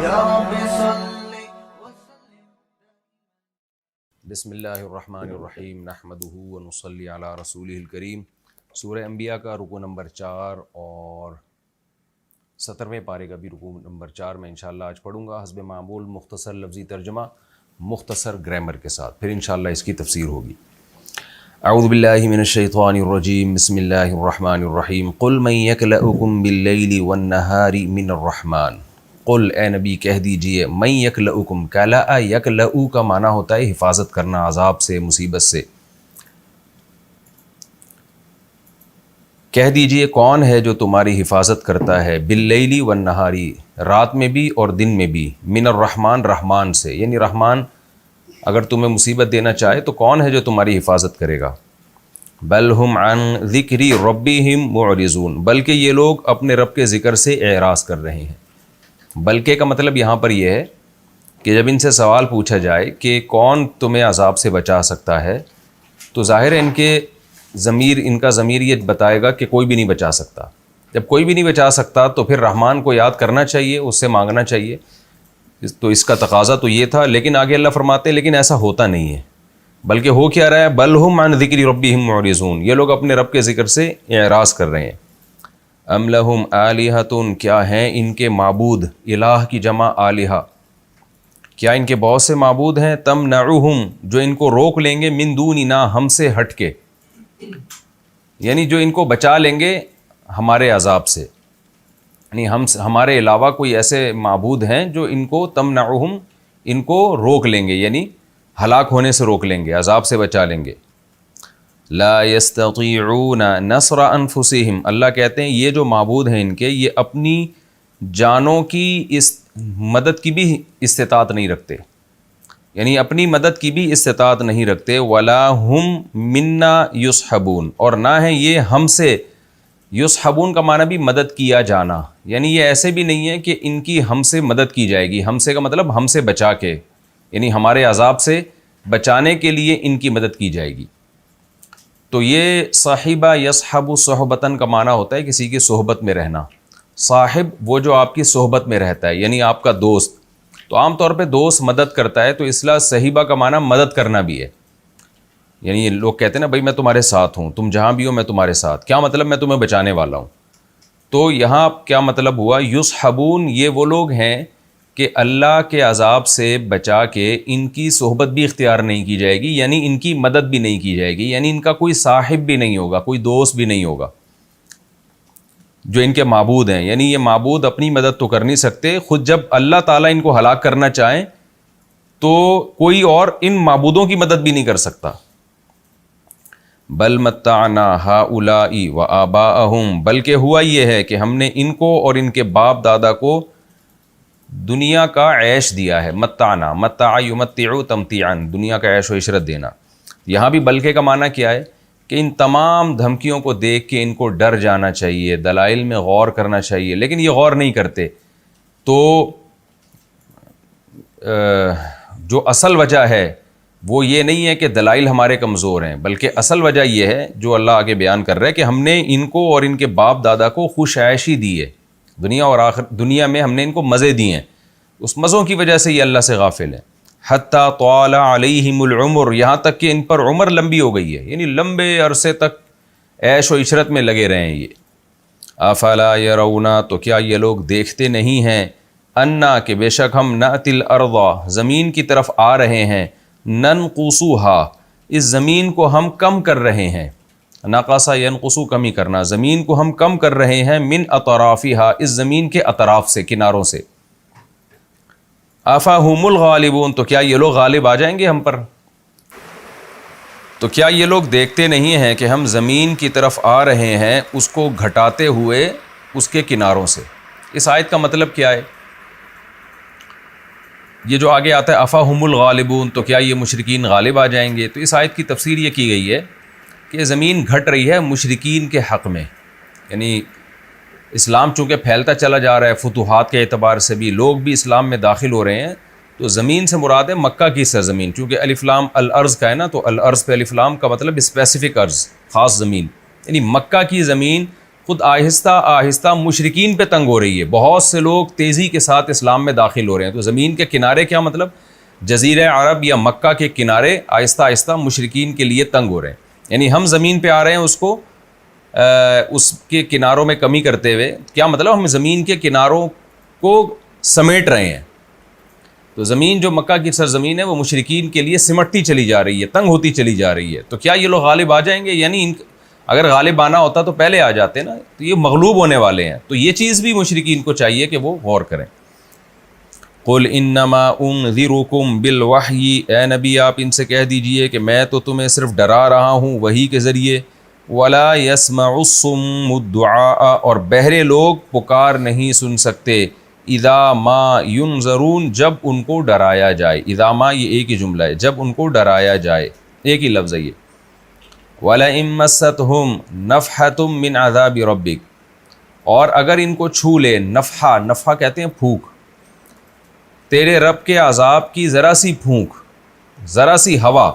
یا رب صل وسلم. بسم اللہ الرحمن الرحیم نحمدہ ونصلی علی رسولہ الکریم. سورہ انبیاء کا رکوع نمبر 4 اور 17ویں پارے کا بھی رکوع نمبر 4 میں انشاءاللہ آج پڑھوں گا حسب معمول، مختصر لفظی ترجمہ، مختصر گرامر کے ساتھ، پھر انشاءاللہ اس کی تفسیر ہوگی. اعوذ باللہ من الشیطان الرجیم، بسم اللہ الرحمن الرحیم. قل من یکلؤکم باللیل والنہار من الرحمن. قل اے نبی کہہ دیجئے، من یکلؤکم، کلأ یکلؤ کا معنی ہوتا ہے حفاظت کرنا عذاب سے، مصیبت سے. کہہ دیجئے کون ہے جو تمہاری حفاظت کرتا ہے، باللیل والنہاری، رات میں بھی اور دن میں بھی، من الرحمن، رحمان سے، یعنی رحمان اگر تمہیں مصیبت دینا چاہے تو کون ہے جو تمہاری حفاظت کرے گا. بل ہم عن ذکر ربہم معرضون، بلکہ یہ لوگ اپنے رب کے ذکر سے اعراض کر رہے ہیں. بلکہ کا مطلب یہاں پر یہ ہے کہ جب ان سے سوال پوچھا جائے کہ کون تمہیں عذاب سے بچا سکتا ہے، تو ظاہر ہے ان کا ضمیر یہ بتائے گا کہ کوئی بھی نہیں بچا سکتا. جب کوئی بھی نہیں بچا سکتا تو پھر رحمان کو یاد کرنا چاہیے، اس سے مانگنا چاہیے. تو اس کا تقاضا تو یہ تھا، لیکن آگے اللہ فرماتے ہیں لیکن ایسا ہوتا نہیں ہے. بلکہ ہو کیا رہا ہے، بل ہم عن ذکر ربہم معرضون، یہ لوگ اپنے رب کے ذکر سے اعراض کر رہے ہیں. ام لہم آلہۃ، کیا ہیں ان کے معبود، الہ کی جمع آلہہ، کیا ان کے بہت سے معبود ہیں، تمنعہم، جو ان کو روک لیں گے، من دوننا، ہم سے ہٹ کے، یعنی جو ان کو بچا لیں گے ہمارے عذاب سے. یعنی ہمارے علاوہ کوئی ایسے معبود ہیں جو ان کو تمنعہم، ان کو روک لیں گے، یعنی ہلاک ہونے سے روک لیں گے، عذاب سے بچا لیں گے. لا یستطیعون نصر انفسہم، اللہ کہتے ہیں یہ جو معبود ہیں ان کے، یہ اپنی جانوں کی اس مدد کی بھی استطاعت نہیں رکھتے، یعنی اپنی مدد کی بھی استطاعت نہیں رکھتے. ولا ہم منا یصحبون، اور نہ ہے یہ ہم سے، یصحبون کا معنی بھی مدد کیا جانا، یعنی یہ ایسے بھی نہیں ہے کہ ان کی ہم سے مدد کی جائے گی. ہم سے کا مطلب ہم سے بچا کے، یعنی ہمارے عذاب سے بچانے کے لیے ان کی مدد کی جائے گی. تو یہ صاحبہ یصحب صحبتاً کا معنی ہوتا ہے کسی کی صحبت میں رہنا. صاحب وہ جو آپ کی صحبت میں رہتا ہے، یعنی آپ کا دوست. تو عام طور پہ دوست مدد کرتا ہے، تو اصطلاح صحیبہ کا معنی مدد کرنا بھی ہے. یعنی لوگ کہتے ہیں نا بھائی میں تمہارے ساتھ ہوں، تم جہاں بھی ہو میں تمہارے ساتھ، کیا مطلب میں تمہیں بچانے والا ہوں. تو یہاں کیا مطلب ہوا، یصحبون، یہ وہ لوگ ہیں کہ اللہ کے عذاب سے بچا کے ان کی صحبت بھی اختیار نہیں کی جائے گی، یعنی ان کی مدد بھی نہیں کی جائے گی، یعنی ان کا کوئی صاحب بھی نہیں ہوگا، کوئی دوست بھی نہیں ہوگا جو ان کے معبود ہیں. یعنی یہ معبود اپنی مدد تو کر نہیں سکتے، خود جب اللہ تعالیٰ ان کو ہلاک کرنا چاہیں تو کوئی اور ان معبودوں کی مدد بھی نہیں کر سکتا. بل متعنا ہؤلاء وآباءہم، بلکہ ہوا یہ ہے کہ ہم نے ان کو اور ان کے باپ دادا کو دنیا کا عیش دیا ہے. متعنا، متع یمتع تمتیعا، دنیا کا عیش و عشرت دینا. یہاں بھی بلکہ کا معنی کیا ہے کہ ان تمام دھمکیوں کو دیکھ کے ان کو ڈر جانا چاہیے، دلائل میں غور کرنا چاہیے، لیکن یہ غور نہیں کرتے. تو جو اصل وجہ ہے وہ یہ نہیں ہے کہ دلائل ہمارے کمزور ہیں، بلکہ اصل وجہ یہ ہے جو اللہ آگے بیان کر رہا ہے کہ ہم نے ان کو اور ان کے باپ دادا کو خوش عیشی دی ہے دنیا اور دنیا میں ہم نے ان کو مزے دیے ہیں. اس مزوں کی وجہ سے یہ اللہ سے غافل ہیں. حتی طال علیہم العمر، یہاں تک کہ ان پر عمر لمبی ہو گئی ہے، یعنی لمبے عرصے تک عیش و عشرت میں لگے رہے ہیں یہ. افلا یرون، تو کیا یہ لوگ دیکھتے نہیں ہیں، انا، کہ بے شک ہم نأتی الارض، زمین کی طرف آ رہے ہیں، ننقصها، اس زمین کو ہم کم کر رہے ہیں. نقص ینقص، کمی کرنا، زمین کو ہم کم کر رہے ہیں، من اطرافها، اس زمین کے اطراف سے، کناروں سے. افاہم الغالبون، تو کیا یہ لوگ غالب آ جائیں گے ہم پر. تو کیا یہ لوگ دیکھتے نہیں ہیں کہ ہم زمین کی طرف آ رہے ہیں اس کو گھٹاتے ہوئے اس کے کناروں سے. اس آیت کا مطلب کیا ہے، یہ جو آگے آتا ہے افاہم الغالبون، تو کیا یہ مشرکین غالب آ جائیں گے. تو اس آیت کی تفسیر یہ کی گئی ہے کہ زمین گھٹ رہی ہے مشرکین کے حق میں. یعنی اسلام چونکہ پھیلتا چلا جا رہا ہے، فتوحات کے اعتبار سے بھی لوگ بھی اسلام میں داخل ہو رہے ہیں، تو زمین سے مراد ہے مکہ کی سرزمین. چونکہ الف لام الارض کا ہے نا، تو الارض پہ الف لام کا مطلب اسپیسیفک ارض، خاص زمین، یعنی مکہ کی زمین خود آہستہ آہستہ مشرکین پہ تنگ ہو رہی ہے. بہت سے لوگ تیزی کے ساتھ اسلام میں داخل ہو رہے ہیں. تو زمین کے کنارے کیا مطلب جزیرہ عرب یا مکہ کے کنارے آہستہ آہستہ مشرکین کے لیے تنگ ہو رہے ہیں. یعنی ہم زمین پہ آ رہے ہیں اس کے کناروں میں کمی کرتے ہوئے. کیا مطلب ہم زمین کے کناروں کو سمیٹ رہے ہیں. تو زمین جو مکہ کی سرزمین ہے وہ مشرکین کے لیے سمٹتی چلی جا رہی ہے, تنگ ہوتی چلی جا رہی ہے. تو کیا یہ لوگ غالب آ جائیں گے؟ یعنی اگر غالب آنا ہوتا تو پہلے آ جاتے نا. تو یہ مغلوب ہونے والے ہیں. تو یہ چیز بھی مشرکین کو چاہیے کہ وہ غور کریں. قل انما انذرکم بالوحی، اے نبی آپ ان سے کہہ دیجئے کہ میں تو تمہیں صرف ڈرا رہا ہوں وحی کے ذریعے. ولا يسمع الصم الدعاء، اور بہرے لوگ پکار نہیں سن سکتے. اذا ما ينذرون، جب ان کو ڈرایا جائے. اذا ما یہ ایک ہی جملہ ہے، جب ان کو ڈرایا جائے، ایک ہی لفظ ہے یہ. وَلَئِن مَّسَّتْهُمْ نَفْحَةٌ مِّنْ عَذَابِ رَبِّكَ، اور اگر ان کو چھو لے، نفحہ کہتے ہیں پھونک، تیرے رب کے عذاب کی ذرا سی پھونک، ذرا سی ہوا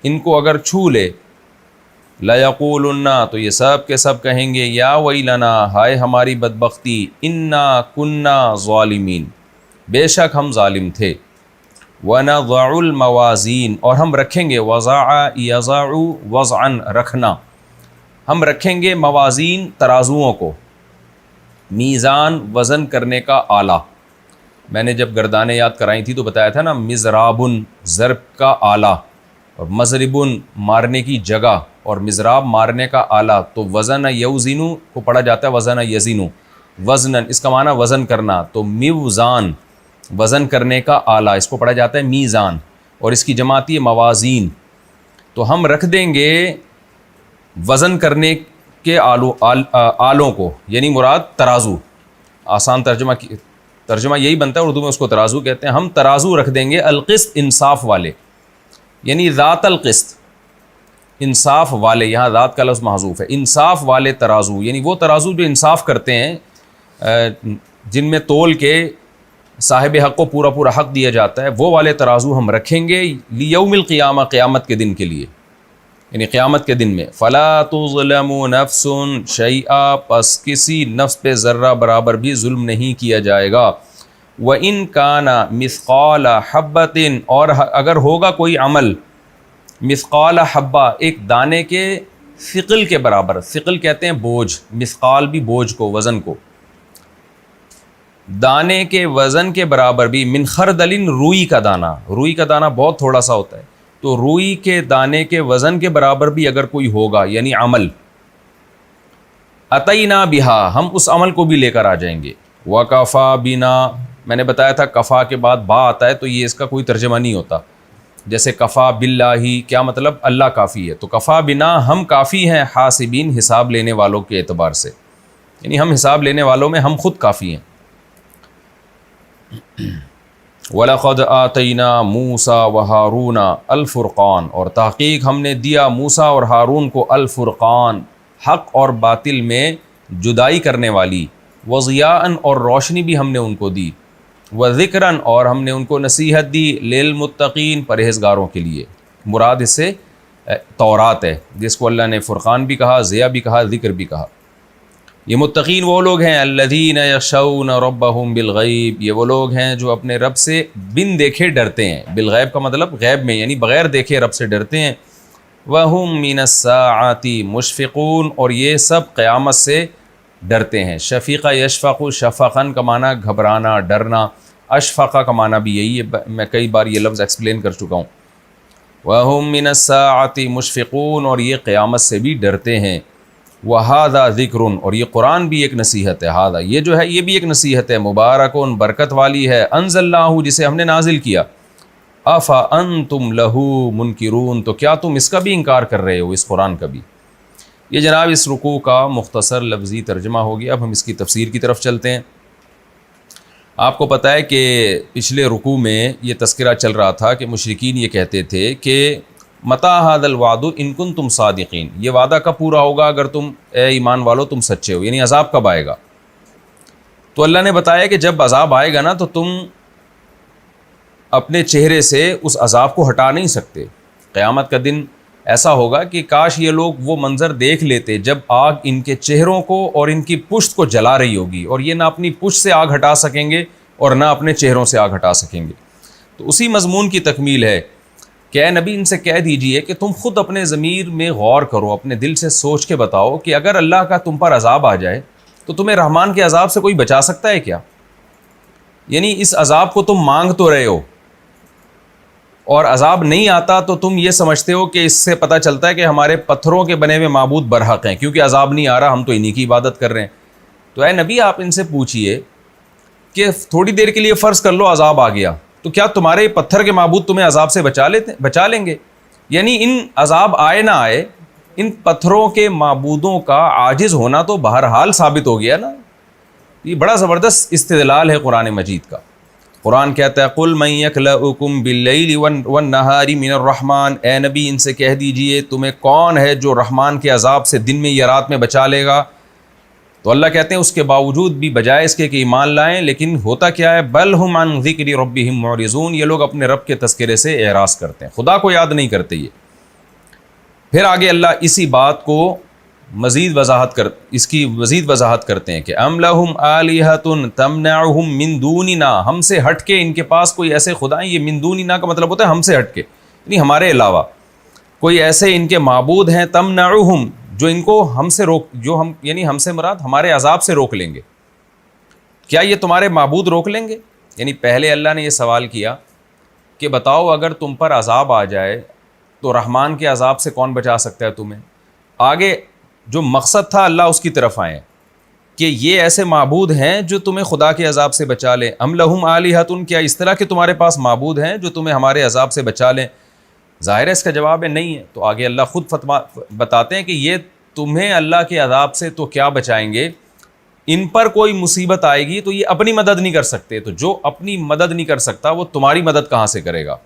ان کو اگر چھو لے، لَيَقُولُنَّ، تو یہ سب کے سب کہیں گے، یا ویلنا، ہائے ہماری بدبختی، اِنَّا كُنَّا ظَالِمِينَ، بے شک ہم ظالم تھے. وَنَضَعُ الْمَوَازِينَ، اور ہم رکھیں گے، وَضَعَ يَضَعُ وَضْعًا، رکھنا، ہم رکھیں گے موازین ترازوؤں کو، میزان وزن کرنے کا آلہ. میں نے جب گردانیں یاد کرائی تھی تو بتایا تھا نا، مزرابن ضرب کا آلہ، اور مضربن مارنے کی جگہ، اور مزراب مارنے کا آلہ. تو وزن یوزنو کو پڑھا جاتا ہے وزن یزینو، وزنن اس کا معنی وزن کرنا. تو میوزان وزن کرنے کا آلہ، اس کو پڑھا جاتا ہے میزان، اور اس کی جمع آتی ہے موازین. تو ہم رکھ دیں گے وزن کرنے کے آلوں کو، یعنی مراد ترازو. آسان ترجمہ یہی بنتا ہے، اردو میں اس کو ترازو کہتے ہیں. ہم ترازو رکھ دیں گے، القسط انصاف والے، یعنی ذات القسط، انصاف والے. یہاں ذات کا لفظ محذوف ہے. انصاف والے ترازو، یعنی وہ ترازو جو انصاف کرتے ہیں، جن میں تول کے صاحب حق کو پورا پورا حق دیا جاتا ہے، وہ والے ترازو ہم رکھیں گے لیوم القیامہ، قیامت کے دن کے لیے، یعنی قیامت کے دن میں. فلا تظلم نفس شیئا، پس کسی نفس پہ ذرہ برابر بھی ظلم نہیں کیا جائے گا. وَإِن كَانَ مِثْقَالَ حَبَّةٍ، اور اگر ہوگا کوئی عمل، مثقال حبہ، ایک دانے کے ثقل کے برابر. ثقل کہتے ہیں بوجھ، مثقال بھی بوجھ کو، وزن کو. دانے کے وزن کے برابر بھی، من خردل، روئی کا دانہ. روئی کا دانہ بہت تھوڑا سا ہوتا ہے، تو روئی کے دانے کے وزن کے برابر بھی اگر کوئی ہوگا، یعنی عمل، اتینا بہا، ہم اس عمل کو بھی لے کر آ جائیں گے. وکفا بنا، میں نے بتایا تھا کفا کے بعد با آتا ہے تو یہ اس کا کوئی ترجمہ نہیں ہوتا. جیسے کفا باللہ، کیا مطلب؟ اللہ کافی ہے. تو کفا بنا، ہم کافی ہیں، حاسبین، حساب لینے والوں کے اعتبار سے، یعنی ہم حساب لینے والوں میں ہم خود کافی ہیں. وَلَقَدْ آتَيْنَا مُوسَى وَهَارُونَ الْفُرْقَانَ، اور تحقیق ہم نے دیا موسیٰ اور ہارون کو الفرقان، حق اور باطل میں جدائی کرنے والی. وَضِيَاءً، اور روشنی بھی ہم نے ان کو دی. وَذِكْرًا، اور ہم نے ان کو نصیحت دی. لِلْمُتَّقِينَ، پرہیزگاروں کے لیے. مراد اس سے تورات ہے، جس کو اللہ نے فرقان بھی کہا، ضیاء بھی کہا، ذکر بھی کہا. یہ متقین وہ لوگ ہیں، الذین یخشون ربہم بالغیب، یہ وہ لوگ ہیں جو اپنے رب سے بن دیکھے ڈرتے ہیں. بالغیب کا مطلب غیب میں، یعنی بغیر دیکھے رب سے ڈرتے ہیں. وہم من الساعۃ مشفقون، اور یہ سب قیامت سے ڈرتے ہیں. شفیقہ یشفق، شفقاً کا معنی گھبرانا، ڈرنا. اشفقہ کا معنی بھی یہی ہے، میں کئی بار یہ لفظ ایکسپلین کر چکا ہوں. وہم من الساعۃ مشفقون، اور یہ قیامت سے بھی ڈرتے ہیں. وَهَذَا ذِكْرٌ، اور یہ قرآن بھی ایک نصیحت ہے. ہذا، یہ جو ہے یہ بھی ایک نصیحت ہے. مبارکن، برکت والی ہے. انزلناہ، جسے ہم نے نازل کیا. افانتم لہ منکرون، تو کیا تم اس کا بھی انکار کر رہے ہو، اس قرآن کا بھی. یہ جناب اس رکوع کا مختصر لفظی ترجمہ ہو گیا. اب ہم اس کی تفسیر کی طرف چلتے ہیں. آپ کو پتہ ہے کہ پچھلے رکوع میں یہ تذکرہ چل رہا تھا کہ مشرکین یہ کہتے تھے کہ متی ھذا الوعد ان کنتم صادقین، یہ وعدہ کب پورا ہوگا اگر تم اے ایمان والو تم سچے ہو، یعنی عذاب کب آئے گا. تو اللہ نے بتایا کہ جب عذاب آئے گا نا تو تم اپنے چہرے سے اس عذاب کو ہٹا نہیں سکتے. قیامت کا دن ایسا ہوگا کہ کاش یہ لوگ وہ منظر دیکھ لیتے جب آگ ان کے چہروں کو اور ان کی پشت کو جلا رہی ہوگی، اور یہ نہ اپنی پشت سے آگ ہٹا سکیں گے اور نہ اپنے چہروں سے آگ ہٹا سکیں گے۔ تو اسی مضمون کی تکمیل ہے کہ اے نبی ان سے کہہ دیجئے کہ تم خود اپنے ضمیر میں غور کرو، اپنے دل سے سوچ کے بتاؤ کہ اگر اللہ کا تم پر عذاب آ جائے تو تمہیں رحمان کے عذاب سے کوئی بچا سکتا ہے کیا؟ یعنی اس عذاب کو تم مانگ تو رہے ہو اور عذاب نہیں آتا تو تم یہ سمجھتے ہو کہ اس سے پتہ چلتا ہے کہ ہمارے پتھروں کے بنے ہوئے معبود برحق ہیں، کیونکہ عذاب نہیں آ رہا ہم تو انہی کی عبادت کر رہے ہیں۔ تو اے نبی آپ ان سے پوچھئے کہ تھوڑی دیر کے لیے فرض کر لو عذاب آ گیا، تو کیا تمہارے پتھر کے معبود تمہیں عذاب سے بچا لیں گے؟ یعنی ان عذاب آئے نہ آئے، ان پتھروں کے معبودوں کا عاجز ہونا تو بہرحال ثابت ہو گیا نا۔ یہ بڑا زبردست استدلال ہے قرآن مجید کا۔ قرآن کہتا ہے قُلْ مَن يَكْلَؤُكُمْ بِاللَّيْلِ وَالنَّهَارِ مِنَ الرَّحْمَٰنِ، اے نبی ان سے کہہ دیجئے تمہیں کون ہے جو رحمان کے عذاب سے دن میں یا رات میں بچا لے گا؟ تو اللہ کہتے ہیں اس کے باوجود بھی بجائے اس کے کہ ایمان لائیں، لیکن ہوتا کیا ہے بل ہم عن ذکر ربہم معرضون، یہ لوگ اپنے رب کے تذکرے سے اعراض کرتے ہیں، خدا کو یاد نہیں کرتے۔ یہ پھر آگے اللہ اسی بات کو مزید وضاحت کرتے ہیں کہ ام لہم آلہۃ تمنعہم من دوننا، ہم سے ہٹ کے ان کے پاس کوئی ایسے خدا ہیں۔ یہ من دوننا کا مطلب ہوتا ہے ہم سے ہٹ کے، یعنی ہمارے علاوہ کوئی ایسے ان کے معبود ہیں تمنعہم، جو ان کو ہم سے روک، جو ہم یعنی ہم سے مراد ہمارے عذاب سے روک لیں گے۔ کیا یہ تمہارے معبود روک لیں گے؟ یعنی پہلے اللہ نے یہ سوال کیا کہ بتاؤ اگر تم پر عذاب آ جائے تو رحمان کے عذاب سے کون بچا سکتا ہے تمہیں؟ آگے جو مقصد تھا اللہ اس کی طرف آئے کہ یہ ایسے معبود ہیں جو تمہیں خدا کے عذاب سے بچا لیں۔ ام لہم آلہۃ، کیا اس طرح کے تمہارے پاس معبود ہیں جو تمہیں ہمارے عذاب سے بچا لیں؟ ظاہر ہے اس کا جواب ہے نہیں ہے۔ تو آگے اللہ خود بتاتے ہیں کہ یہ تمہیں اللہ کے عذاب سے تو کیا بچائیں گے، ان پر کوئی مصیبت آئے گی تو یہ اپنی مدد نہیں کر سکتے، تو جو اپنی مدد نہیں کر سکتا وہ تمہاری مدد کہاں سے کرے گا؟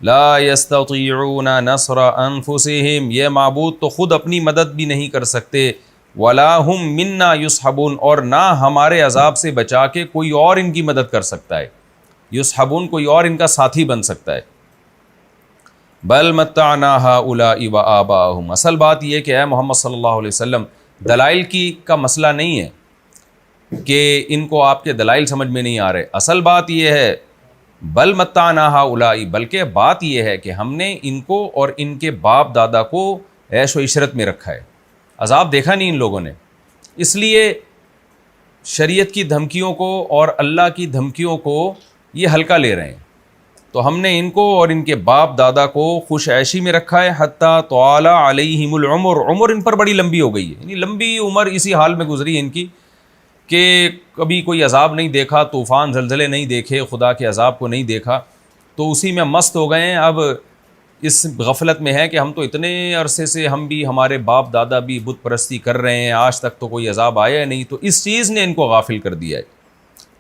لا یستطیعون نصر انفسہم، یہ معبود تو خود اپنی مدد بھی نہیں کر سکتے، ولا ہم منا یصحبون، اور نہ ہمارے عذاب سے بچا کے کوئی اور ان کی مدد کر سکتا ہے، یصحبون کوئی اور ان کا ساتھی بن سکتا ہے۔ بل متعنا ہؤلاء وآباءہم، اصل بات یہ کہ اے محمد صلی اللہ علیہ وسلم دلائل کا مسئلہ نہیں ہے کہ ان کو آپ کے دلائل سمجھ میں نہیں آ رہے، اصل بات یہ ہے بل متعنا ہؤلاء، بلکہ بات یہ ہے کہ ہم نے ان کو اور ان کے باپ دادا کو عیش و عشرت میں رکھا ہے، عذاب دیکھا نہیں ان لوگوں نے، اس لیے شریعت کی دھمکیوں کو اور اللہ کی دھمکیوں کو یہ ہلکا لے رہے ہیں۔ تو ہم نے ان کو اور ان کے باپ دادا کو خوش عیشی میں رکھا ہے، حتیٰ طال علیہم العمر، عمر ان پر بڑی لمبی ہو گئی ہے، یعنی لمبی عمر اسی حال میں گزری ہے ان کی کہ کبھی کوئی عذاب نہیں دیکھا، طوفان زلزلے نہیں دیکھے، خدا کے عذاب کو نہیں دیکھا، تو اسی میں مست ہو گئے ہیں۔ اب اس غفلت میں ہے کہ ہم تو اتنے عرصے سے ہم بھی ہمارے باپ دادا بھی بت پرستی کر رہے ہیں، آج تک تو کوئی عذاب آیا نہیں، تو اس چیز نے ان کو غافل کر دیا ہے۔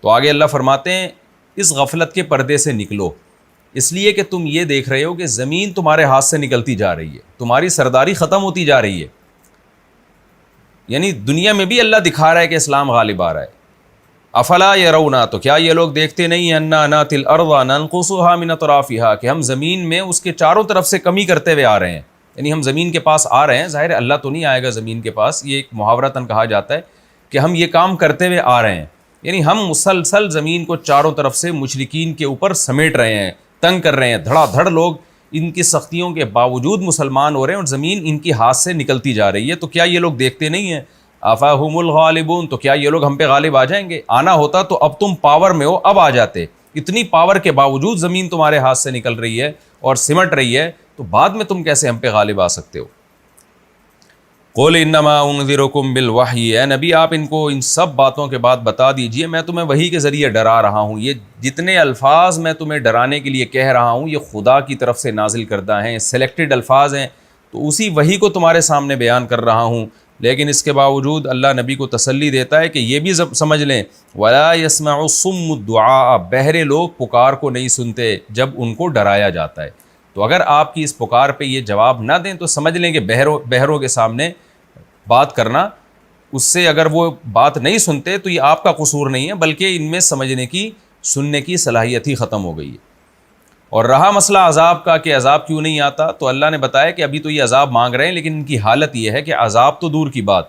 تو آگے اللہ فرماتے ہیں اس غفلت کے پردے سے نکلو، اس لیے کہ تم یہ دیکھ رہے ہو کہ زمین تمہارے ہاتھ سے نکلتی جا رہی ہے، تمہاری سرداری ختم ہوتی جا رہی ہے، یعنی دنیا میں بھی اللہ دکھا رہا ہے کہ اسلام غالب آ رہا ہے۔ افلا یرون، تو کیا یہ لوگ دیکھتے نہیں ہیں انا ناتی الارض ننقصها من اطرافها، کہ ہم زمین میں اس کے چاروں طرف سے کمی کرتے ہوئے آ رہے ہیں، یعنی ہم زمین کے پاس آ رہے ہیں، ظاہر ہے اللہ تو نہیں آئے گا زمین کے پاس، یہ ایک محاورتاً کہا جاتا ہے کہ ہم یہ کام کرتے ہوئے آ رہے ہیں، یعنی ہم مسلسل زمین کو چاروں طرف سے مشرکین کے اوپر سمیٹ رہے ہیں، تنگ کر رہے ہیں، دھڑا دھڑ لوگ ان کی سختیوں کے باوجود مسلمان ہو رہے ہیں اور زمین ان کی ہاتھ سے نکلتی جا رہی ہے۔ تو کیا یہ لوگ دیکھتے نہیں ہیں افاہم الغالبون، تو کیا یہ لوگ ہم پہ غالب آ جائیں گے؟ آنا ہوتا تو اب تم پاور میں ہو، اب آ جاتے، اتنی پاور کے باوجود زمین تمہارے ہاتھ سے نکل رہی ہے اور سمٹ رہی ہے، تو بعد میں تم کیسے ہم پہ غالب آ سکتے ہو؟ قل انما انذرکم بالوحی، اے نبی آپ ان کو ان سب باتوں کے بعد بتا دیجئے میں تمہیں وحی کے ذریعے ڈرا رہا ہوں، یہ جتنے الفاظ میں تمہیں ڈرانے کے لیے کہہ رہا ہوں یہ خدا کی طرف سے نازل کردہ ہیں، سلیکٹڈ الفاظ ہیں، تو اسی وحی کو تمہارے سامنے بیان کر رہا ہوں۔ لیکن اس کے باوجود اللہ نبی کو تسلی دیتا ہے کہ یہ بھی سمجھ لیں وَلَا يَسْمَعُ الصُّمُّ الدُّعَاءَ، بہرے لوگ پکار کو نہیں سنتے جب ان کو ڈرایا جاتا ہے۔ تو اگر آپ کی اس پکار پہ یہ جواب نہ دیں تو سمجھ لیں کہ بہروں کے سامنے بات کرنا، اس سے اگر وہ بات نہیں سنتے تو یہ آپ کا قصور نہیں ہے بلکہ ان میں سمجھنے کی سننے کی صلاحیت ہی ختم ہو گئی ہے۔ اور رہا مسئلہ عذاب کا کہ عذاب کیوں نہیں آتا، تو اللہ نے بتایا کہ ابھی تو یہ عذاب مانگ رہے ہیں، لیکن ان کی حالت یہ ہے کہ عذاب تو دور کی بات،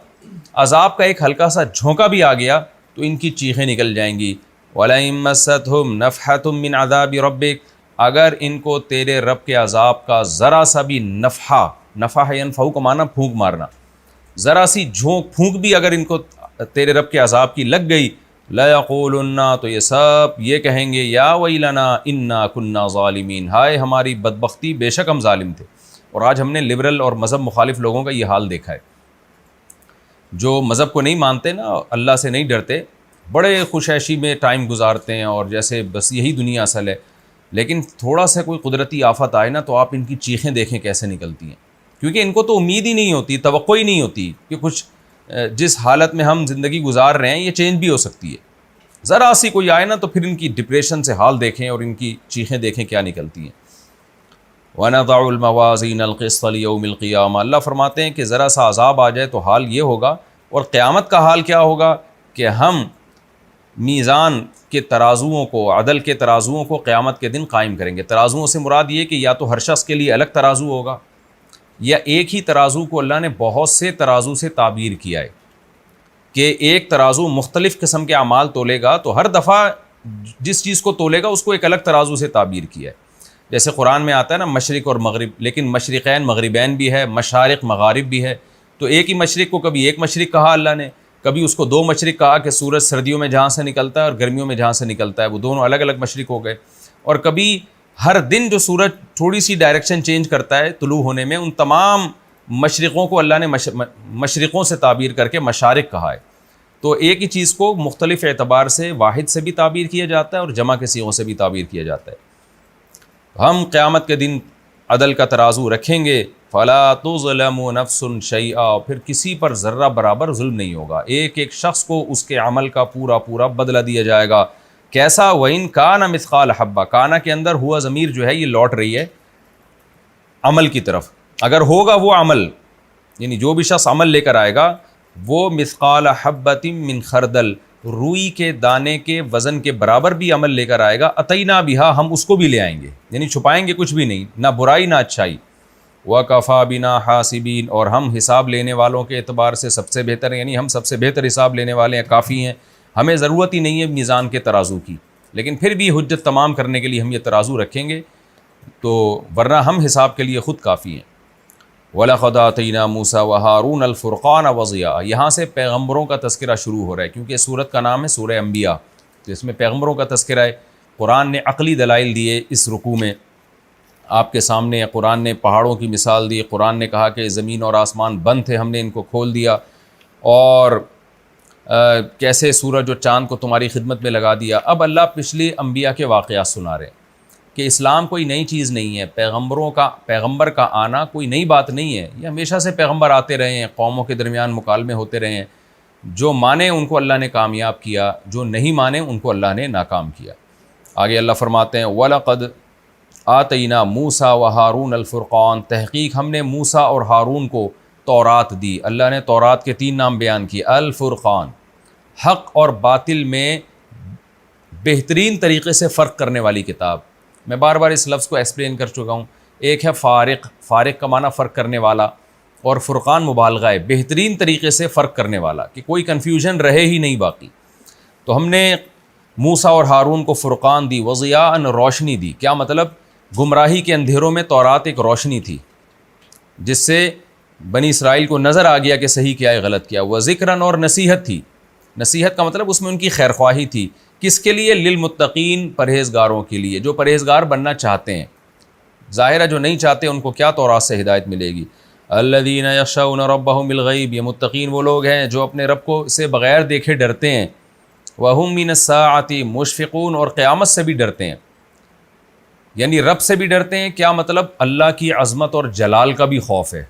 عذاب کا ایک ہلکا سا جھونکا بھی آ گیا تو ان کی چیخیں نکل جائیں گی۔ وَلَئِن مَّسَّتْهُمْ نَفْحَةٌ مِّنْ عَذَابِ رَبِّكَ، اگر ان کو تیرے رب کے عذاب کا ذرا سا بھی نفحہ ینفعو کا معنی پھونک مارنا، ذرا سی پھونک بھی اگر ان کو تیرے رب کے عذاب کی لگ گئی، لَيَقُولُنَّ، تو یہ سب یہ کہیں گے یا وَيْلَنَا إِنَّا كُنَّا ظَالِمِينَ، ہائے ہماری بدبختی، بے شک ہم ظالم تھے۔ اور آج ہم نے لبرل اور مذہب مخالف لوگوں کا یہ حال دیکھا ہے، جو مذہب کو نہیں مانتے نا، اللہ سے نہیں ڈرتے، بڑے خوش عیشی میں ٹائم گزارتے ہیں اور جیسے بس یہی دنیا اصل ہے، لیکن تھوڑا سا کوئی قدرتی آفت آئے نا تو آپ ان کی چیخیں دیکھیں کیسے نکلتی ہیں، کیونکہ ان کو تو امید ہی نہیں ہوتی، توقع ہی نہیں ہوتی کہ کچھ جس حالت میں ہم زندگی گزار رہے ہیں یہ چینج بھی ہو سکتی ہے۔ ذرا سی کوئی آئے نا تو پھر ان کی ڈپریشن سے حال دیکھیں اور ان کی چیخیں دیکھیں کیا نکلتی ہیں۔ وَنَضَعُ الْمَوَازِينَ الْقِسْطَ لِيَوْمِ الْقِيَامَةِ، اللہ فرماتے ہیں کہ ذرا سا عذاب آ جائے تو حال یہ ہوگا، اور قیامت کا حال کیا ہوگا کہ ہم میزان کے ترازوؤں کو، عدل کے ترازوؤں کو قیامت کے دن قائم کریں گے۔ ترازوؤں سے مراد یہ کہ یا تو ہر شخص کے لیے الگ ترازو ہوگا، یا ایک ہی ترازو کو اللہ نے بہت سے ترازو سے تعبیر کیا ہے کہ ایک ترازو مختلف قسم کے اعمال تولے گا، تو ہر دفعہ جس چیز کو تولے گا اس کو ایک الگ ترازو سے تعبیر کیا ہے۔ جیسے قرآن میں آتا ہے نا مشرق اور مغرب، لیکن مشرقین مغربین بھی ہے، مشارق مغارب بھی ہے، تو ایک ہی مشرق کو کبھی ایک مشرق کہا اللہ نے، کبھی اس کو دو مشرق کہا کہ سورج سردیوں میں جہاں سے نکلتا ہے اور گرمیوں میں جہاں سے نکلتا ہے، وہ دونوں الگ الگ مشرق ہو گئے۔ اور کبھی ہر دن جو سورج تھوڑی سی ڈائریکشن چینج کرتا ہے طلوع ہونے میں، ان تمام مشرقوں کو اللہ نے مشرقوں سے تعبیر کر کے مشارق کہا ہے۔ تو ایک ہی چیز کو مختلف اعتبار سے واحد سے بھی تعبیر کیا جاتا ہے اور جمع کے صیغوں سے بھی تعبیر کیا جاتا ہے۔ ہم قیامت کے دن عدل کا ترازو رکھیں گے، فَلَا تُظْلَمُ نَفْسٌ شَيْئًا، پھر کسی پر ذرہ برابر ظلم نہیں ہوگا، ایک ایک شخص کو اس کے عمل کا پورا پورا بدلہ دیا جائے گا۔ کیسا؟ وَإِن كَانَ مِثْقَالَ حَبَّةٍ، کانا کے اندر ہوا ضمیر جو ہے یہ لوٹ رہی ہے عمل کی طرف، اگر ہوگا وہ عمل، یعنی جو بھی شخص عمل لے کر آئے گا وہ مثقال حبۃ من خردل، روئی کے دانے کے وزن کے برابر بھی عمل لے کر آئے گا، اتینا بہا، ہم اس کو بھی لے آئیں گے، یعنی چھپائیں گے کچھ بھی نہیں، نہ برائی نہ اچھائی۔ وَكَفَى بِنَا حَاسِبِينَ، اور ہم حساب لینے والوں کے اعتبار سے سب سے بہتر ہیں، یعنی ہم سب سے بہتر حساب لینے والے ہیں، کافی ہیں، ہمیں ضرورت ہی نہیں ہے میزان کے ترازو کی، لیکن پھر بھی حجت تمام کرنے کے لیے ہم یہ ترازو رکھیں گے، تو ورنہ ہم حساب کے لیے خود کافی ہیں۔ وَلَقَدْ آتَيْنَا مُوسَىٰ وَهَارُونَ الْفُرْقَانَ وَضِيَاءً، یہاں سے پیغمبروں کا تذکرہ شروع ہو رہا ہے، کیونکہ سورت کا نام ہے سورہ انبیاء، تو اس میں پیغمبروں کا تذکرہ ہے۔ قرآن نے عقلی دلائل دیے اس رکوع میں آپ کے سامنے، قرآن نے پہاڑوں کی مثال دی، قرآن نے کہا کہ زمین اور آسمان بند تھے، ہم نے ان کو کھول دیا، اور کیسے سورج اور چاند کو تمہاری خدمت میں لگا دیا۔ اب اللہ پچھلے انبیاء کے واقعات سنا رہے ہیں کہ اسلام کوئی نئی چیز نہیں ہے، پیغمبر کا آنا کوئی نئی بات نہیں ہے، یہ ہمیشہ سے پیغمبر آتے رہے ہیں، قوموں کے درمیان مکالمے ہوتے رہے ہیں، جو مانے ان کو اللہ نے کامیاب کیا، جو نہیں مانے ان کو اللہ نے ناکام کیا۔ آگے اللہ فرماتے ہیں وَلَقَدْ آتَيْنَا مُوسَىٰ وَهَارُونَ الْفُرْقَانَ، تحقیق ہم نے موسیٰ اور ہارون کو تورات دی۔ اللہ نے تورات کے 3 نام بیان کیے، الفرقان، حق اور باطل میں بہترین طریقے سے فرق کرنے والی کتاب۔ میں بار بار اس لفظ کو ایکسپلین کر چکا ہوں، ایک ہے فارق کا معنی فرق کرنے والا، اور فرقان مبالغہ ہے، بہترین طریقے سے فرق کرنے والا، کہ کوئی کنفیوژن رہے ہی نہیں باقی۔ تو ہم نے موسیٰ اور ہارون کو فرقان دی، وضیاء، روشنی دی۔ کیا مطلب؟ گمراہی کے اندھیروں میں تورات ایک روشنی تھی جس سے بنی اسرائیل کو نظر آ گیا کہ صحیح کیا ہے غلط کیا، وذکراً، اور نصیحت تھی۔ نصیحت کا مطلب اس میں ان کی خیر خواہی تھی، کس کے لیے؟ للمتقین، پرہیزگاروں کے لیے، جو پرہیزگار بننا چاہتے ہیں۔ ظاہر ہے جو نہیں چاہتے ان کو کیا تورات سے ہدایت ملے گی؟ الذین یخشون ربهم بالغیب، یہ متقین وہ لوگ ہیں جو اپنے رب کو سے بغیر دیکھے ڈرتے ہیں، وہم من الساعۃ مشفقون، اور قیامت سے بھی ڈرتے ہیں، یعنی رب سے بھی ڈرتے ہیں۔ کیا مطلب؟ اللہ کی عظمت اور جلال کا بھی خوف ہے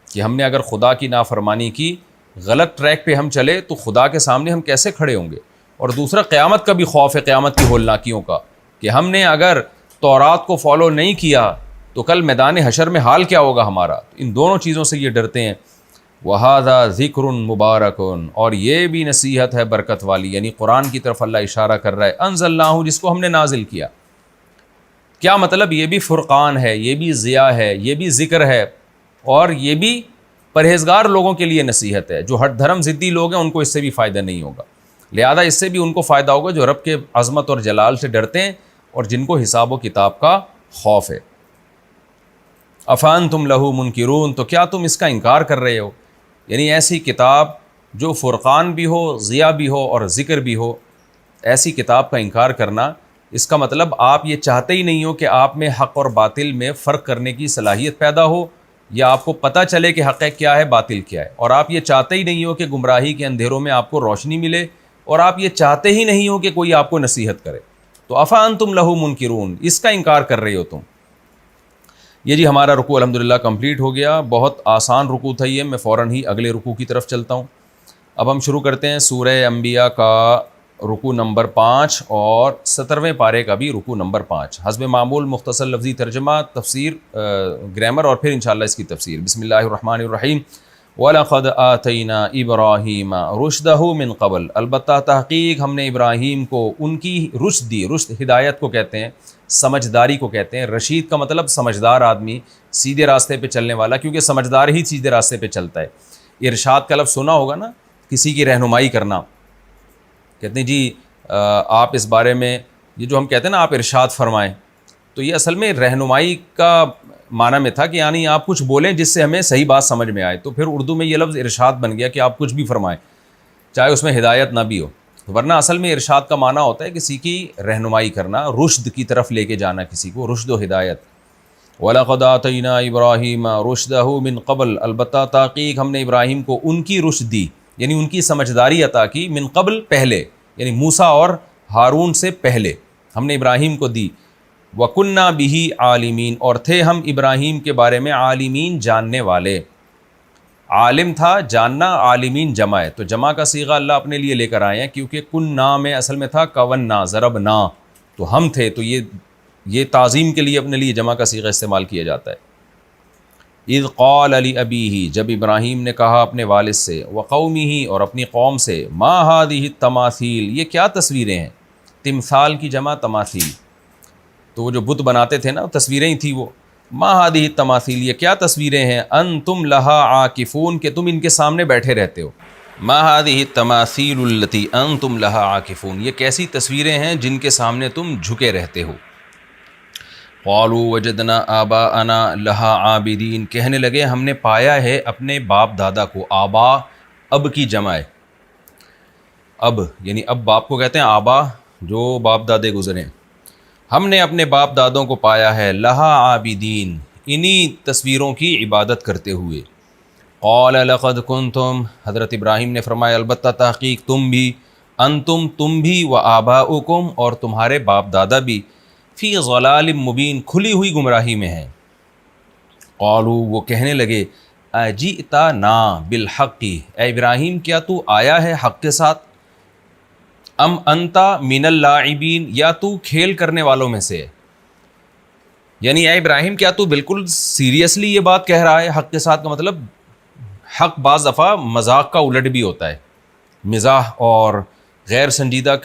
کہ ہم نے اگر خدا کی نافرمانی کی، غلط ٹریک پہ ہم چلے تو خدا کے سامنے ہم کیسے کھڑے ہوں گے، اور دوسرا قیامت کا بھی خوف ہے، قیامت کی ہولناکیوں کا، کہ ہم نے اگر تورات کو فالو نہیں کیا تو کل میدان حشر میں حال کیا ہوگا ہمارا۔ ان دونوں چیزوں سے یہ ڈرتے ہیں۔ وَهَذَا ذِكْرٌ مُبَارَكٌ، اور یہ بھی نصیحت ہے برکت والی، یعنی قرآن کی طرف اللہ اشارہ کر رہا ہے، انزلناہ، جس کو ہم نے نازل کیا۔ کیا مطلب؟ یہ بھی فرقان ہے، یہ بھی ضیاء ہے، یہ بھی ذکر ہے، اور یہ بھی پرہیزگار لوگوں کے لیے نصیحت ہے۔ جو ہٹ دھرم ضدی لوگ ہیں ان کو اس سے بھی فائدہ نہیں ہوگا، لہذا اس سے بھی ان کو فائدہ ہوگا جو رب کے عظمت اور جلال سے ڈرتے ہیں اور جن کو حساب و کتاب کا خوف ہے۔ افانتم لہو منکرون، تو کیا تم اس کا انکار کر رہے ہو؟ یعنی ایسی کتاب جو فرقان بھی ہو، ضیاء بھی ہو اور ذکر بھی ہو، ایسی کتاب کا انکار کرنا، اس کا مطلب آپ یہ چاہتے ہی نہیں ہو کہ آپ میں حق اور باطل میں فرق کرنے کی صلاحیت پیدا ہو، یا آپ کو پتہ چلے کہ حق کیا ہے باطل کیا ہے، اور آپ یہ چاہتے ہی نہیں ہو کہ گمراہی کے اندھیروں میں آپ کو روشنی ملے، اور آپ یہ چاہتے ہی نہیں ہو کہ کوئی آپ کو نصیحت کرے۔ تو افانتم لہو منکرون، اس کا انکار کر رہے ہو تم۔ یہ جی ہمارا رکوع الحمدللہ کمپلیٹ ہو گیا، بہت آسان رکوع تھا یہ، میں فوراً ہی اگلے رکوع کی طرف چلتا ہوں۔ اب ہم شروع کرتے ہیں سورہ انبیاء کا رکوع نمبر 5 اور 17ویں پارے کا بھی رکوع نمبر 5۔ حسب معمول مختصر لفظی ترجمہ، تفسیر، گرامر، اور پھر انشاءاللہ اس کی تفسیر۔ بسم اللہ الرحمن الرحیم۔ وَلَقَدْ آتَيْنَا إِبْرَاهِيمَ رُشْدَهُ مِن قبل، البتہ تحقیق ہم نے ابراہیم کو ان کی رشد دی۔ رشد ہدایت کو کہتے ہیں، سمجھداری کو کہتے ہیں۔ رشید کا مطلب سمجھدار آدمی، سیدھے راستے پہ چلنے والا، کیونکہ سمجھدار ہی سیدھے راستے پہ چلتا ہے۔ ارشاد کا لفظ سنا ہوگا نا، کسی کی رہنمائی کرنا، کہتے ہیں جی آپ اس بارے میں، یہ جو ہم کہتے ہیں نا آپ ارشاد فرمائیں، تو یہ اصل میں رہنمائی کا معنی میں تھا کہ یعنی آپ کچھ بولیں جس سے ہمیں صحیح بات سمجھ میں آئے، تو پھر اردو میں یہ لفظ ارشاد بن گیا کہ آپ کچھ بھی فرمائیں چاہے اس میں ہدایت نہ بھی ہو، ورنہ اصل میں ارشاد کا معنی ہوتا ہے کسی کی رہنمائی کرنا، رشد کی طرف لے کے جانا کسی کو، رشد و ہدایت۔ وَلَقَدْ آتَيْنَا إِبْرَاهِيمَ رُشْدَهُ مِن قبل، البتہ تحقیق ہم نے ابراہیم کو ان کی رشد دی، یعنی ان کی سمجھداری عطا کی، من قبل پہلے، یعنی موسیٰ اور ہارون سے پہلے ہم نے ابراہیم کو دی۔ وَكُنَّا بِهِ عَالِمِينَ، اور تھے ہم ابراہیم کے بارے میں عالمین، جاننے والے۔ عالم تھا، جاننا، عالمین جمع ہے، تو جمع کا صیغہ اللہ اپنے لیے لے کر آئے ہیں، کیونکہ کننا میں اصل میں تھا کوننا، ضربنا، تو ہم تھے، تو یہ تعظیم کے لیے اپنے لیے جمع کا صیغہ استعمال کیا جاتا ہے۔ اذ قال لأبیہ، جب ابراہیم نے کہا اپنے والد سے، وقومہ، اور اپنی قوم سے، ما ہذہ التماثیل، یہ کیا تصویریں ہیں؟ تمثال کی جمع تماثیل، تو وہ جو بت بناتے تھے نا، تصویریں ہی تھی وہ۔ ما ہذہ التماثیل، یہ کیا تصویریں ہیں؟ انتم لہا عاکفون، کہ تم ان کے سامنے بیٹھے رہتے ہو۔ ما ہذہ التماثیل التی انتم لہا عاکفون، یہ کیسی تصویریں ہیں جن کے سامنے تم جھکے رہتے ہو۔ قالوا وجدنا آباءنا لہا عابدین، کہنے لگے ہم نے پایا ہے اپنے باپ دادا کو۔ آبا اب کی جمع ہے، اب یعنی اب باپ کو کہتے ہیں، آبا جو باپ دادے گزرے ہیں۔ ہم نے اپنے باپ دادوں کو پایا ہے لہا عابدین، انہی تصویروں کی عبادت کرتے ہوئے۔ قال لقد کنتم، حضرت ابراہیم نے فرمایا البتہ تحقیق تم بھی، انتم تم بھی، و آباؤکم اور تمہارے باپ دادا بھی، فی ضلال مبین کھلی ہوئی گمراہی میں ہیں۔ قالوا وہ کہنے لگے، اجئتنا بالحق، اے ابراہیم کیا تو آیا ہے حق کے ساتھ؟ ام انتا من اللاعبین، یا تو کھیل کرنے والوں میں سے ہے؟ یعنی اے ابراہیم کیا تو بالکل سیریسلی یہ بات کہہ رہا ہے؟ حق کے ساتھ کا مطلب حق بعض دفعہ مذاق کا الٹ بھی ہوتا ہے، مزاح اور غیر سنجیدہ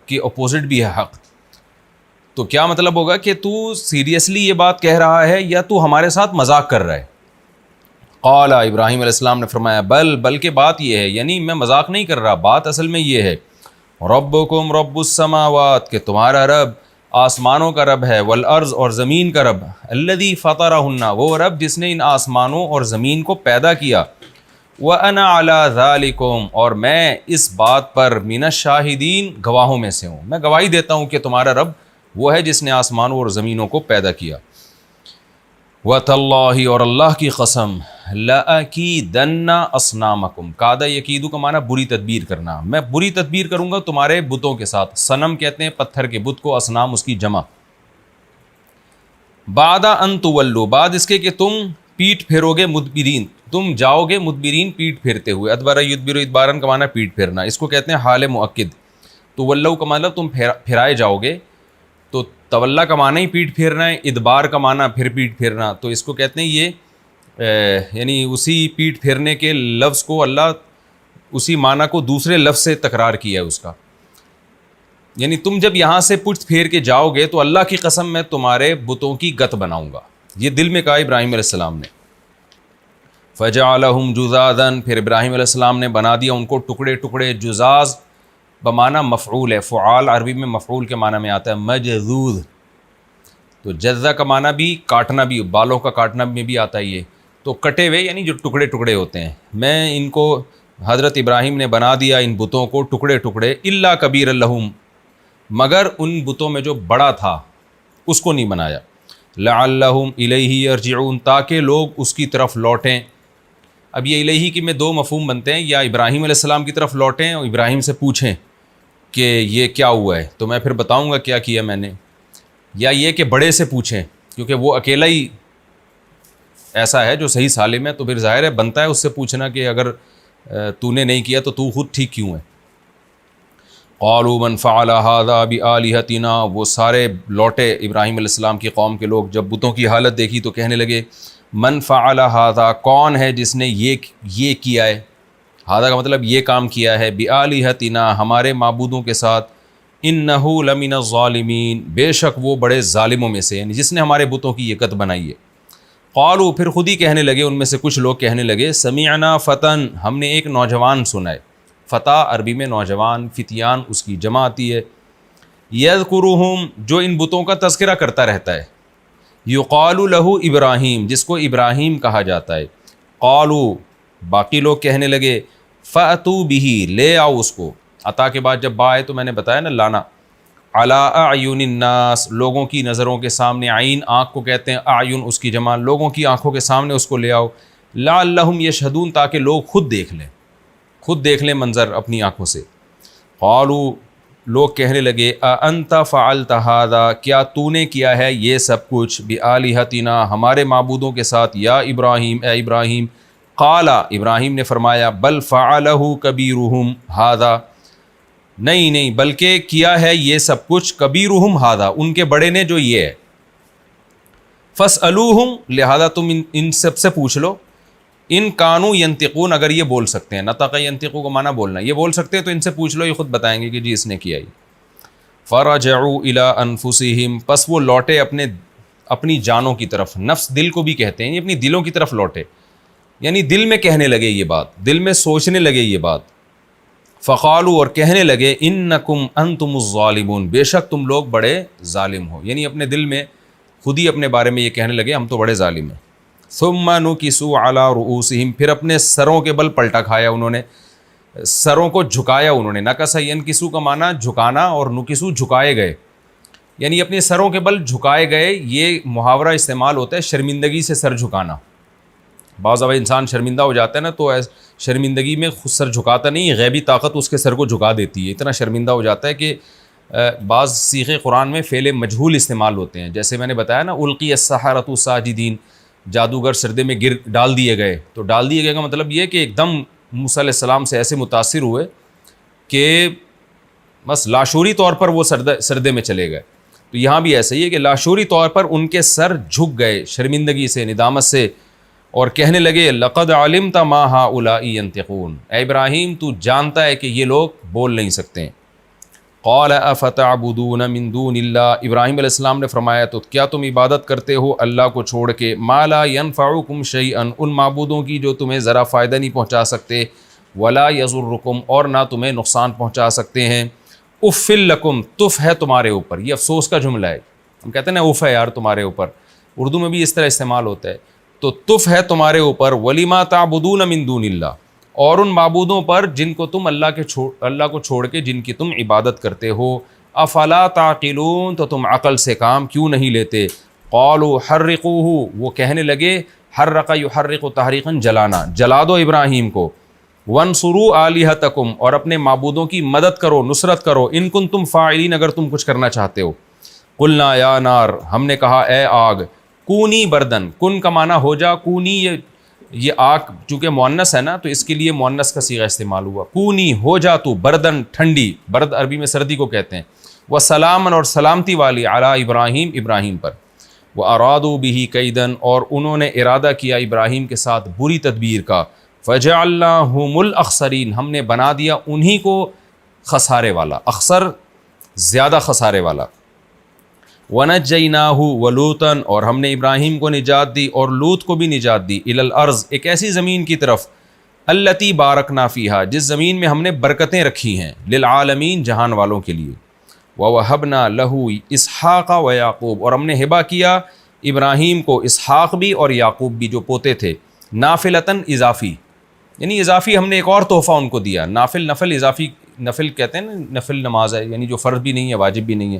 کی اپوزٹ بھی ہے حق، تو کیا مطلب ہوگا کہ تو سیریسلی یہ بات کہہ رہا ہے یا تو ہمارے ساتھ مذاق کر رہا ہے؟ قال، ابراہیم علیہ السلام نے فرمایا، بلکہ بات یہ ہے، یعنی میں مذاق نہیں کر رہا، بات اصل میں یہ ہے، ربکم رب السماوات، کہ تمہارا رب آسمانوں کا رب ہے، والارض اور زمین کا رب، الذی فطرہن، وہ رب جس نے ان آسمانوں اور زمین کو پیدا کیا، وانا علی ذالکم، اور میں اس بات پر من الشاہدین، گواہوں میں سے ہوں، میں گواہی دیتا ہوں کہ تمہارا رب وہ ہے جس نے آسمانوں اور زمینوں کو پیدا کیا۔ وَتَاللَّهِ، اور اللہ کی قسم، لَأَكِيدَنَّ أَصْنَامَكُمْ، کادہ یکیدو کا معنی بری تدبیر کرنا، میں بری تدبیر کروں گا تمہارے بتوں کے ساتھ۔ صنم کہتے ہیں پتھر کے بت کو، اسنام اس کی جمع۔ بعد ان تولوا، بعد اس کے کہ تم پیٹ پھیرو گے، مدبرین، تم جاؤ گے مدبرین پیٹ پھیرتے ہوئے، ادبر یدبر ادبارن کا معنی پیٹ پھیرنا، اس کو کہتے ہیں حال مؤکد۔ تولوا کا مطلب تم پھرائے جاؤ گے، تو تولا کا معنی ہی پیٹ پھیرنا ہے، ادبار کا معنی پھر پیٹ پھیرنا، تو اس کو کہتے ہیں یہ یعنی اسی پیٹ پھیرنے کے لفظ کو اللہ اسی معنی کو دوسرے لفظ سے تکرار کیا ہے اس کا۔ یعنی تم جب یہاں سے پشت پھیر کے جاؤ گے تو اللہ کی قسم میں تمہارے بتوں کی گت بناؤں گا. یہ دل میں کہا ابراہیم علیہ السلام نے. فجعلہم جذاذا، پھر ابراہیم علیہ السلام نے بنا دیا ان کو ٹکڑے ٹکڑے. جزاز بمعنی مفعول ہے، فعال عربی میں مفعول کے معنی میں آتا ہے مجذوذ. تو جزا کا معنی بھی کاٹنا بھی، بالوں کا کاٹنا میں بھی آتا ہے یہ. تو کٹے ہوئے یعنی جو ٹکڑے ٹکڑے ہوتے ہیں. میں ان کو حضرت ابراہیم نے بنا دیا ان بتوں کو ٹکڑے ٹکڑے. الا کبیر لہم، مگر ان بتوں میں جو بڑا تھا اس کو نہیں بنایا. لعلہم الیہ یرجعون، تاکہ لوگ اس کی طرف لوٹیں. اب یہ الہی کی میں دو مفہوم بنتے ہیں، یا ابراہیم علیہ السلام کی طرف لوٹیں اور ابراہیم سے پوچھیں کہ یہ کیا ہوا ہے تو میں پھر بتاؤں گا کیا کیا میں نے، یا یہ کہ بڑے سے پوچھیں کیونکہ وہ اکیلا ہی ایسا ہے جو صحیح سالم ہے، تو پھر ظاہر ہے بنتا ہے اس سے پوچھنا کہ اگر تو نے نہیں کیا تو تو خود ٹھیک کیوں ہے. قالوا من فعل هذا بآلهتنا، وہ سارے لوٹے ابراہیم علیہ السلام کی قوم کے لوگ جب بتوں کی حالت دیکھی تو کہنے لگے من فعل هذا، کون ہے جس نے یہ کیا ہے. هذا کا مطلب یہ کام کیا ہے. بآلهتنا، ہمارے معبودوں کے ساتھ. انہ لمن الظالمین، بے شک وہ بڑے ظالموں میں سے، یعنی جس نے ہمارے بتوں کی یہ قت بنائی ہے. قالوا، پھر خود ہی کہنے لگے ان میں سے کچھ لوگ کہنے لگے سمعنا فتن، ہم نے ایک نوجوان سنا ہے. فتح عربی میں نوجوان، فتیان اس کی جمع آتی ہے. یذکرہم، جو ان بتوں کا تذکرہ کرتا رہتا ہے. یقال لہ ابراہیم، جس کو ابراہیم کہا جاتا ہے. قالوا، باقی لوگ کہنے لگے فأتوا بہ، لے آؤ اس کو. عطا کے بعد جب با آئے تو میں نے بتایا نا لانا. علی اعین الناس، لوگوں کی نظروں کے سامنے. عین آنکھ کو کہتے ہیں، اعین اس کی جمع. لوگوں کی آنکھوں کے سامنے اس کو لے آؤ. لعلہم یشہدون، تاکہ لوگ خود دیکھ لیں منظر اپنی آنکھوں سے. قالوا، لوگ کہنے لگے اانت فعلت ھذا، کیا تو نے کیا ہے یہ سب کچھ بآلہتنا، ہمارے معبودوں کے ساتھ. یا ابراہیم، اے ابراہیم. قال، ابراہیم نے فرمایا بل فعلہ کبیرہم ھذا، نہیں بلکہ کیا ہے یہ سب کچھ کبیرہم ھذا، ان کے بڑے نے جو یہ ہے. فاسألوہم، لہذا تم ان سب سے پوچھ لو. ان کانوا ینطقون، اگر یہ بول سکتے ہیں. نطق ینطقو کو معنی بولنا، یہ بول سکتے ہیں تو ان سے پوچھ لو، یہ خود بتائیں گے کہ جی اس نے کیا. فرجعوا الی انفسہم، پس وہ لوٹے اپنی جانوں کی طرف. نفس دل کو بھی کہتے ہیں، اپنی دلوں کی طرف لوٹے، یعنی دل میں کہنے لگے یہ بات، دل میں سوچنے لگے یہ بات. فقالوا، اور کہنے لگے انکم انتم الظالمون، بے شک تم لوگ بڑے ظالم ہو. یعنی اپنے دل میں خود ہی اپنے بارے میں یہ کہنے لگے ہم تو بڑے ظالم ہیں. ثم نکسوا علی رؤوسہم، پھر اپنے سروں کے بل پلٹا کھایا انہوں نے، سروں کو جھکایا انہوں نے. نکس ینکسو کا معنی جھکانا، اور نکسو جھکائے گئے، یعنی اپنے سروں کے بل جھکائے گئے. یہ محاورہ استعمال ہوتا ہے شرمندگی سے سر جھکانا. بعض دفعہ انسان شرمندہ ہو جاتا ہے نا تو شرمندگی میں خود سر جھکاتا نہیں، غیبی طاقت اس کے سر کو جھکا دیتی ہے. اتنا شرمندہ ہو جاتا ہے کہ بعض صیغے قرآن میں فعل مجہول استعمال ہوتے ہیں. جیسے میں نے بتایا نا القی السحرۃ ساجدین، جادوگر سردے میں ڈال دیے گئے. تو ڈال دیے گئے کا مطلب یہ کہ ایک دم موسیٰ علیہ السلام سے ایسے متاثر ہوئے کہ بس لاشعوری طور پر وہ سردے میں چلے گئے. تو یہاں بھی ایسا ہی ہے کہ لاشعوری طور پر ان کے سر جھک گئے شرمندگی سے، ندامت سے، اور کہنے لگے لقد علمت ما هؤلاء ينطقون، اے ابراہیم تو جانتا ہے کہ یہ لوگ بول نہیں سکتے ہیں. قال افتعبدون من دون اللہ، ابراہیم علیہ السلام نے فرمایا تو کیا تم عبادت کرتے ہو اللہ کو چھوڑ کے، ما لا ينفعکم شیئا، ان معبودوں کی جو تمہیں ذرا فائدہ نہیں پہنچا سکتے، ولا یضرکم، اور نہ تمہیں نقصان پہنچا سکتے ہیں. افل لکم، تف ہے تمہارے اوپر. یہ افسوس کا جملہ ہے، ہم کہتے ہیں نا اف ہے یار تمہارے اوپر، اردو میں بھی اس طرح استعمال ہوتا ہے. تو تف ہے تمہارے اوپر، ولیما تعبدون من دون اللہ، اور ان معبودوں پر جن کو تم اللہ کو چھوڑ کے جن کی تم عبادت کرتے ہو. افلا تعقلون، تو تم عقل سے کام کیوں نہیں لیتے. قالوا حرقوہ، وہ کہنے لگے حرق یحرق تحریقا، جلانا، جلا دو ابراہیم کو. وانصروا آلہتکم، اور اپنے معبودوں کی مدد کرو، نصرت کرو. ان کنتم فاعلین، اگر تم کچھ کرنا چاہتے ہو. قلنا یا نار، ہم نے کہا اے آگ، کونی بردن، کن کا معنی ہو جا، کونی یہ آگ چونکہ مؤنث ہے نا تو اس کے لیے مؤنث کا صیغہ استعمال ہوا. کونی ہو جا تو، بردن ٹھنڈی، برد عربی میں سردی کو کہتے ہیں. وسلامن، اور سلامتی والی، علی ابراہیم، ابراہیم پر. وارادوا بہ کیدن، اور انہوں نے ارادہ کیا ابراہیم کے ساتھ بری تدبیر کا. فجعلناہم الاخسرین، ہم نے بنا دیا انہی کو خسارے والا. اخسر زیادہ خسارے والا. وَنَجَّيْنَاهُ وَلُوطًا اور ہم نے ابراہیم کو نجات دی اور لوط کو بھی نجات دی. إِلَى الْأَرْضِ ایک ایسی زمین کی طرف الَّتِي بَارَكْنَا فِيهَا جس زمین میں ہم نے برکتیں رکھی ہیں للعالمین جہان والوں کے لیے. وَوَهَبْنَا لَهُ إِسْحَاقَ وَيَعْقُوبَ اور ہم نے ہبہ کیا ابراہیم کو اسحاق بھی اور یعقوب بھی جو پوتے تھے. نافلتاً اضافی یعنی اضافی ہم نے ایک اور تحفہ ان کو دیا. نافل نفل اضافی نفل کہتے ہیں نا, نفل نماز ہے یعنی جو فرض بھی نہیں ہے واجب بھی نہیں ہے.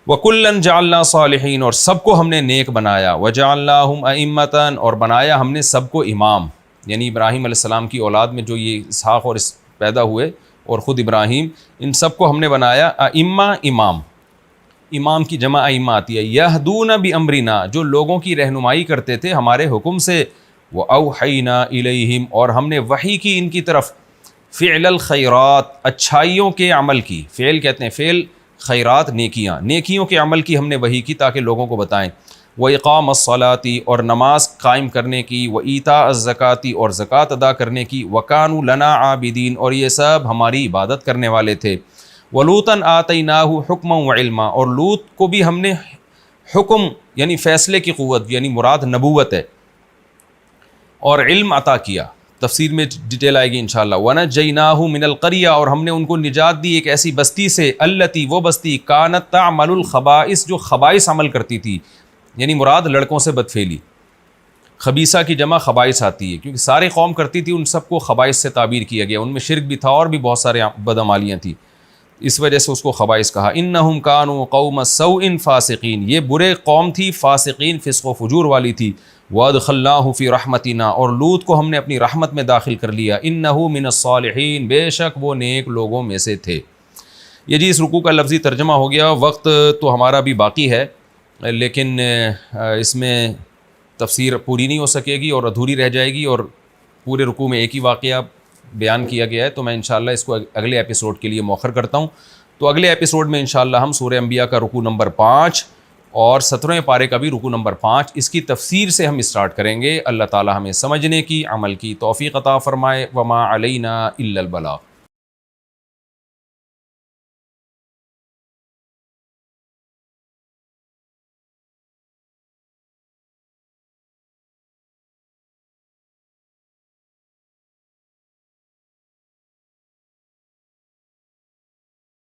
وَكُلًّا جَعَلْنَا صَالِحِينَ اور سب کو ہم نے نیک بنایا. وَجَعَلْنَاهُمْ أَئِمَّةً اور بنایا ہم نے سب کو امام, یعنی ابراہیم علیہ السلام کی اولاد میں جو یہ اسحاق اور پیدا ہوئے اور خود ابراہیم, ان سب کو ہم نے بنایا ائمہ امام. امام کی جمع ائمہ آتی ہے. یہدون بامرنا جو لوگوں کی رہنمائی کرتے تھے ہمارے حکم سے. واوحینا الیہم اور ہم نے وحی کی ان کی طرف فعل الخیرات اچھائیوں کے عمل کی. فعل کہتے ہیں فعل, خیرات نیکیاں, نیکیوں کے عمل کی ہم نے وحی کی تاکہ لوگوں کو بتائیں. وَإِقَامَ الصَّلَاةِ اور نماز قائم کرنے کی. وَإِيتَاءَ الزَّكَاةِ اور زکوٰۃ ادا کرنے کی. وَكَانُوا لَنَا عَابِدِينَ اور یہ سب ہماری عبادت کرنے والے تھے. وَلُوطًا آتَيْنَاهُ حُكْمًا وَعِلْمًا اور لوط کو بھی ہم نے حکم یعنی فیصلے کی قوت یعنی مراد نبوت ہے اور علم عطا کیا. تفسیر میں ڈیٹیل آئے گی انشاءاللہ. وَنَجَّيْنَاهُ مِنَ الْقَرْيَةِ اور ہم نے ان کو نجات دی ایک ایسی بستی سے. الَّتِي وہ بستی كَانَتْ تَعْمَلُ الْخَبَائِث جو خبائث عمل کرتی تھی, یعنی مراد لڑکوں سے بدفعلی. خبیثہ کی جمع خبائث آتی ہے کیونکہ سارے قوم کرتی تھی, ان سب کو خبائث سے تعبیر کیا گیا. ان میں شرک بھی تھا اور بھی بہت سارے بدعمالیاں تھیں, اس وجہ سے اس کو خبائث کہا. انہم کانوا قوم سوء فاسقین یہ برے قوم تھی, فاسقین فسق و فجور والی تھی. وادخلناہ فی رحمتنا اور لوط کو ہم نے اپنی رحمت میں داخل کر لیا. انہ من الصالحین بے شک وہ نیک لوگوں میں سے تھے. یہ جی اس رکوع کا لفظی ترجمہ ہو گیا. وقت تو ہمارا بھی باقی ہے لیکن اس میں تفسیر پوری نہیں ہو سکے گی اور ادھوری رہ جائے گی, اور پورے رکوع میں ایک ہی واقعہ بیان کیا گیا ہے, تو میں انشاءاللہ اس کو اگلے ایپیسوڈ کے لیے مؤخر کرتا ہوں. تو اگلے ایپیسوڈ میں انشاءاللہ ہم سورہ انبیاء کا رکوع نمبر 5 اور 17ویں پارے کا بھی رکوع نمبر 5 اس کی تفسیر سے ہم اسٹارٹ کریں گے. اللہ تعالی ہمیں سمجھنے کی, عمل کی توفیق عطا فرمائے. وما علینا الا البلاغ.